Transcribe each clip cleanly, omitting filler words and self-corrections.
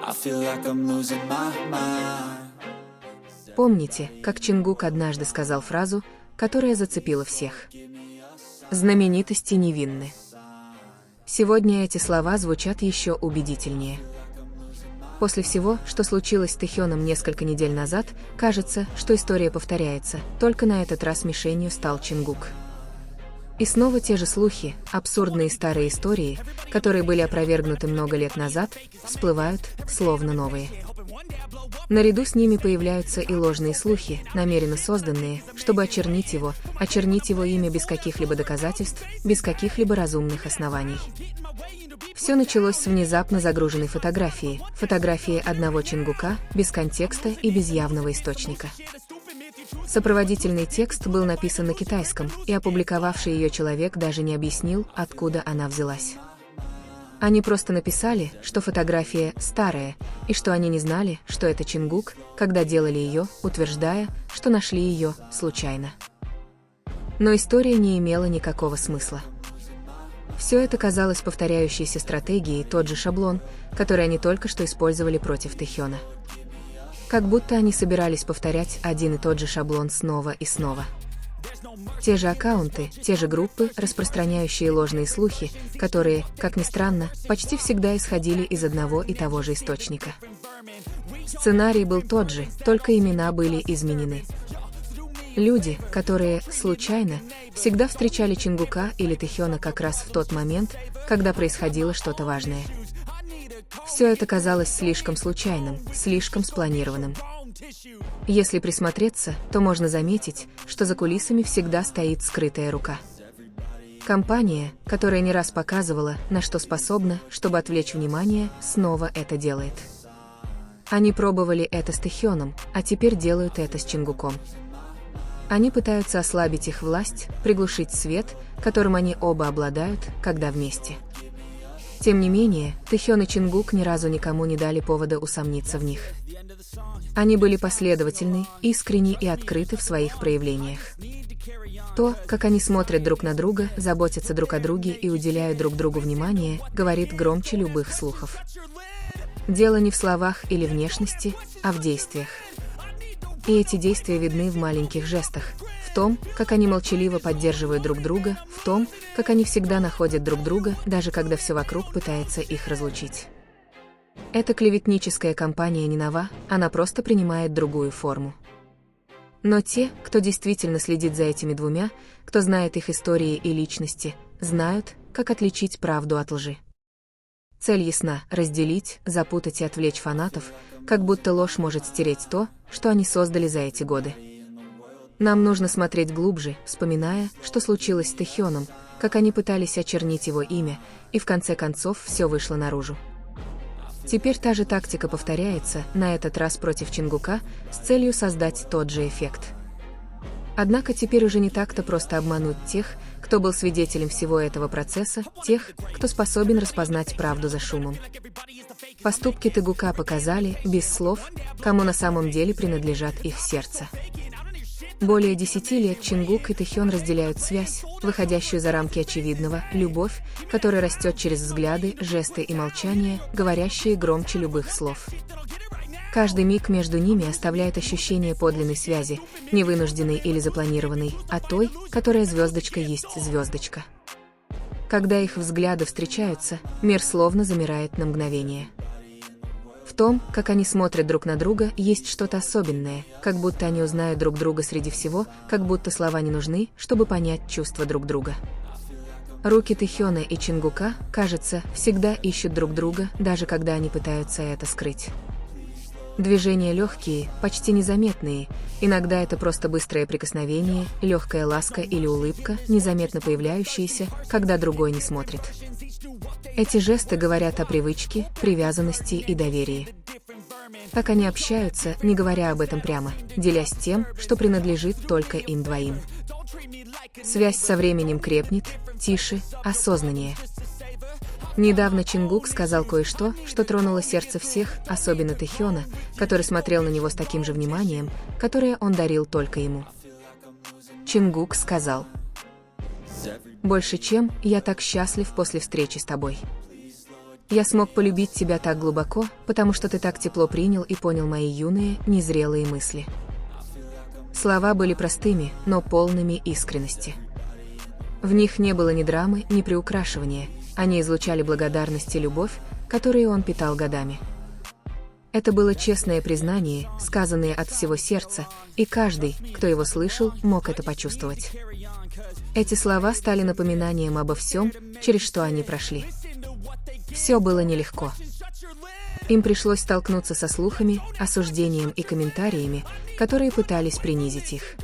I feel like I'm losing my mind. Помните, как Чингук однажды сказал фразу, которая зацепила всех? Знаменитости невинны. Сегодня эти слова звучат еще убедительнее. После всего, что случилось с Тэхёном несколько недель назад, кажется, что история повторяется, только на этот раз мишенью стал Чингук. И снова те же слухи, абсурдные старые истории, которые были опровергнуты много лет назад, всплывают, словно новые. Наряду с ними появляются и ложные слухи, намеренно созданные, чтобы очернить его имя без каких-либо доказательств, без каких-либо разумных оснований. Все началось с внезапно загруженной фотографии одного Чингука, без контекста и без явного источника. Сопроводительный текст был написан на китайском, и опубликовавший ее человек даже не объяснил, откуда она взялась. Они просто написали, что фотография старая, и что они не знали, что это Чингук, когда делали ее, утверждая, что нашли ее случайно. Но история не имела никакого смысла. Все это казалось повторяющейся стратегией, тот же шаблон, который они только что использовали против Тэхёна. Как будто они собирались повторять один и тот же шаблон снова и снова. Те же аккаунты, те же группы, распространяющие ложные слухи, которые, как ни странно, почти всегда исходили из одного и того же источника. Сценарий был тот же, только имена были изменены. Люди, которые, случайно, всегда встречали Чингука или Тэхёна как раз в тот момент, когда происходило что-то важное. Все это казалось слишком случайным, слишком спланированным. Если присмотреться, то можно заметить, что за кулисами всегда стоит скрытая рука. Компания, которая не раз показывала, на что способна, чтобы отвлечь внимание, снова это делает. Они пробовали это с Тэхёном, а теперь делают это с Чингуком. Они пытаются ослабить их власть, приглушить свет, которым они оба обладают, когда вместе. Тем не менее, Тэхён и Чингук ни разу никому не дали повода усомниться в них. Они были последовательны, искренни и открыты в своих проявлениях. То, как они смотрят друг на друга, заботятся друг о друге и уделяют друг другу внимание, говорит громче любых слухов. Дело не в словах или внешности, а в действиях. И эти действия видны в маленьких жестах, в том, как они молчаливо поддерживают друг друга, в том, как они всегда находят друг друга, даже когда все вокруг пытается их разлучить. Эта клеветническая кампания не нова, она просто принимает другую форму. Но те, кто действительно следит за этими двумя, кто знает их истории и личности, знают, как отличить правду от лжи. Цель ясна – разделить, запутать и отвлечь фанатов, как будто ложь может стереть то, что они создали за эти годы. Нам нужно смотреть глубже, вспоминая, что случилось с Тэхёном, как они пытались очернить его имя, и в конце концов все вышло наружу. Теперь та же тактика повторяется, на этот раз против Чингука, с целью создать тот же эффект. Однако теперь уже не так-то просто обмануть тех, кто был свидетелем всего этого процесса, тех, кто способен распознать правду за шумом. Поступки Тэгука показали, без слов, кому на самом деле принадлежат их сердца. Более 10 лет Чингук и Тэхён разделяют связь, выходящую за рамки очевидного, любовь, которая растет через взгляды, жесты и молчание, говорящие громче любых слов. Каждый миг между ними оставляет ощущение подлинной связи, не вынужденной или запланированной, а той, которая звездочка есть звездочка. Когда их взгляды встречаются, мир словно замирает на мгновение. В том, как они смотрят друг на друга, есть что-то особенное, как будто они узнают друг друга среди всего, как будто слова не нужны, чтобы понять чувства друг друга. Руки Тэхёна и Чингука, кажется, всегда ищут друг друга, даже когда они пытаются это скрыть. Движения легкие, почти незаметные, иногда это просто быстрое прикосновение, легкая ласка или улыбка, незаметно появляющиеся, когда другой не смотрит. Эти жесты говорят о привычке, привязанности и доверии. Так они общаются, не говоря об этом прямо, делясь тем, что принадлежит только им двоим. Связь со временем крепнет, тише, осознаннее. Недавно Чингук сказал кое-что, что тронуло сердце всех, особенно Тэхёна, который смотрел на него с таким же вниманием, которое он дарил только ему. Чингук сказал: «Больше чем, я так счастлив после встречи с тобой. Я смог полюбить тебя так глубоко, потому что ты так тепло принял и понял мои юные, незрелые мысли. Слова были простыми, но полными искренности. В них не было ни драмы, ни приукрашивания, они излучали благодарность и любовь, которые он питал годами. Это было честное признание, сказанное от всего сердца, и каждый, кто его слышал, мог это почувствовать. Эти слова стали напоминанием обо всем, через что они прошли. Все было нелегко. Им пришлось столкнуться со слухами, осуждением и комментариями, которые пытались принизить их.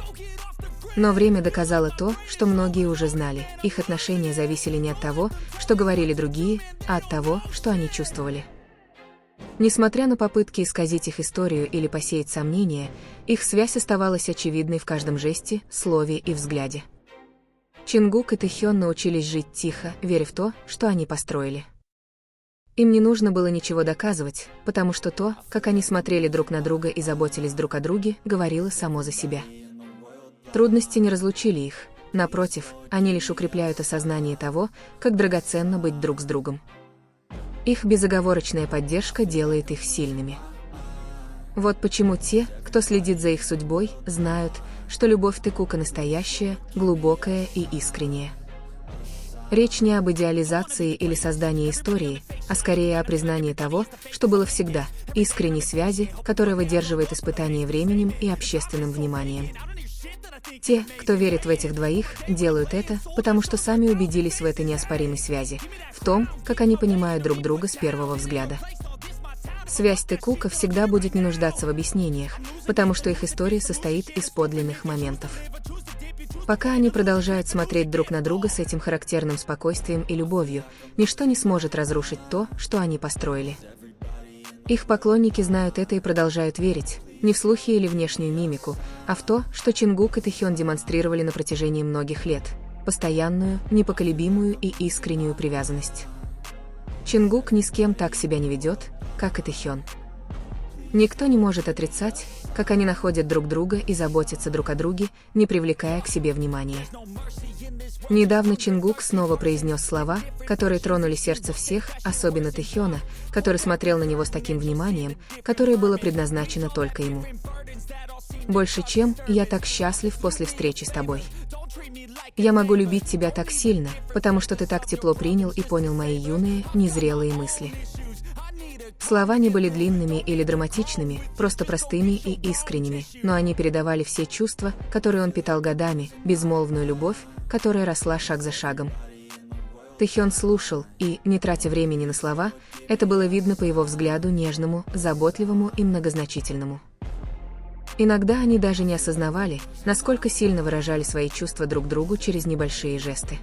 Но время доказало то, что многие уже знали. Их отношения зависели не от того, что говорили другие, а от того, что они чувствовали. Несмотря на попытки исказить их историю или посеять сомнения, их связь оставалась очевидной в каждом жесте, слове и взгляде. Чингук и Тэхён научились жить тихо, веря в то, что они построили. Им не нужно было ничего доказывать, потому что то, как они смотрели друг на друга и заботились друг о друге, говорило само за себя. Трудности не разлучили их, напротив, они лишь укрепляют осознание того, как драгоценно быть друг с другом. Их безоговорочная поддержка делает их сильными. Вот почему те, кто следит за их судьбой, знают, что любовь Тэкука настоящая, глубокая и искренняя. Речь не об идеализации или создании истории, а скорее о признании того, что было всегда, искренней связи, которая выдерживает испытания временем и общественным вниманием. Те, кто верит в этих двоих, делают это, потому что сами убедились в этой неоспоримой связи, в том, как они понимают друг друга с первого взгляда. Связь Тэкука всегда будет не нуждаться в объяснениях, потому что их история состоит из подлинных моментов. Пока они продолжают смотреть друг на друга с этим характерным спокойствием и любовью, ничто не сможет разрушить то, что они построили. Их поклонники знают это и продолжают верить, не в слухи или внешнюю мимику, а в то, что Чингук и Тэхён демонстрировали на протяжении многих лет – постоянную, непоколебимую и искреннюю привязанность. Чингук ни с кем так себя не ведет, как и Тэхён. Никто не может отрицать, как они находят друг друга и заботятся друг о друге, не привлекая к себе внимания. Недавно Чингук снова произнес слова, которые тронули сердце всех, особенно Тэхёна, который смотрел на него с таким вниманием, которое было предназначено только ему. «Больше чем, я так счастлив после встречи с тобой. Я могу любить тебя так сильно, потому что ты так тепло принял и понял мои юные, незрелые мысли». Слова не были длинными или драматичными, просто простыми и искренними, но они передавали все чувства, которые он питал годами, безмолвную любовь, которая росла шаг за шагом. Тэхён слушал, и, не тратя времени на слова, это было видно по его взгляду нежному, заботливому и многозначительному. Иногда они даже не осознавали, насколько сильно выражали свои чувства друг другу через небольшие жесты.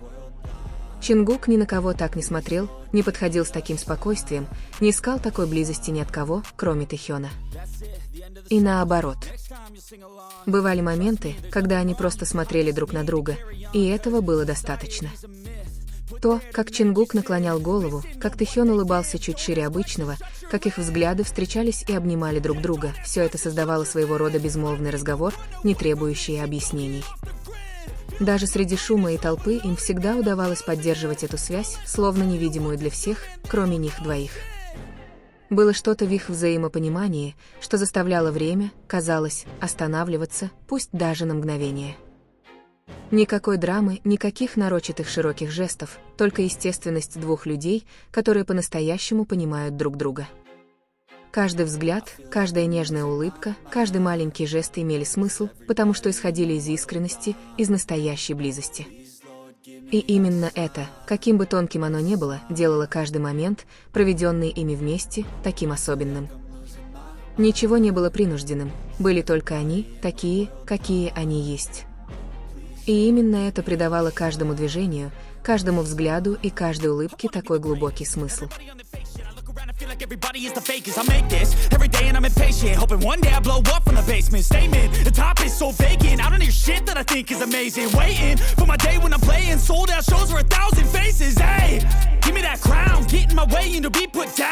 Чингук ни на кого так не смотрел, не подходил с таким спокойствием, не искал такой близости ни от кого, кроме Тэхёна. И наоборот. Бывали моменты, когда они просто смотрели друг на друга, и этого было достаточно. То, как Чингук наклонял голову, как Тэхён улыбался чуть шире обычного, как их взгляды встречались и обнимали друг друга, все это создавало своего рода безмолвный разговор, не требующий объяснений. Даже среди шума и толпы им всегда удавалось поддерживать эту связь, словно невидимую для всех, кроме них двоих. Было что-то в их взаимопонимании, что заставляло время, казалось, останавливаться, пусть даже на мгновение. Никакой драмы, никаких нарочитых широких жестов, только естественность двух людей, которые по-настоящему понимают друг друга. Каждый взгляд, каждая нежная улыбка, каждый маленький жест имели смысл, потому что исходили из искренности, из настоящей близости. И именно это, каким бы тонким оно ни было, делало каждый момент, проведенный ими вместе, таким особенным. Ничего не было принужденным, были только они, такие, какие они есть. И именно это придавало каждому движению, каждому взгляду и каждой улыбке такой глубокий смысл. Like everybody is the fakest. I make this every day and I'm impatient, hoping one day I blow up from the basement. Statement, the top is so vacant. I don't hear shit that I think is amazing. Waiting for my day when I'm playing sold out shows for 1,000 faces. Hey, give me that crown, get in my way and to be put down.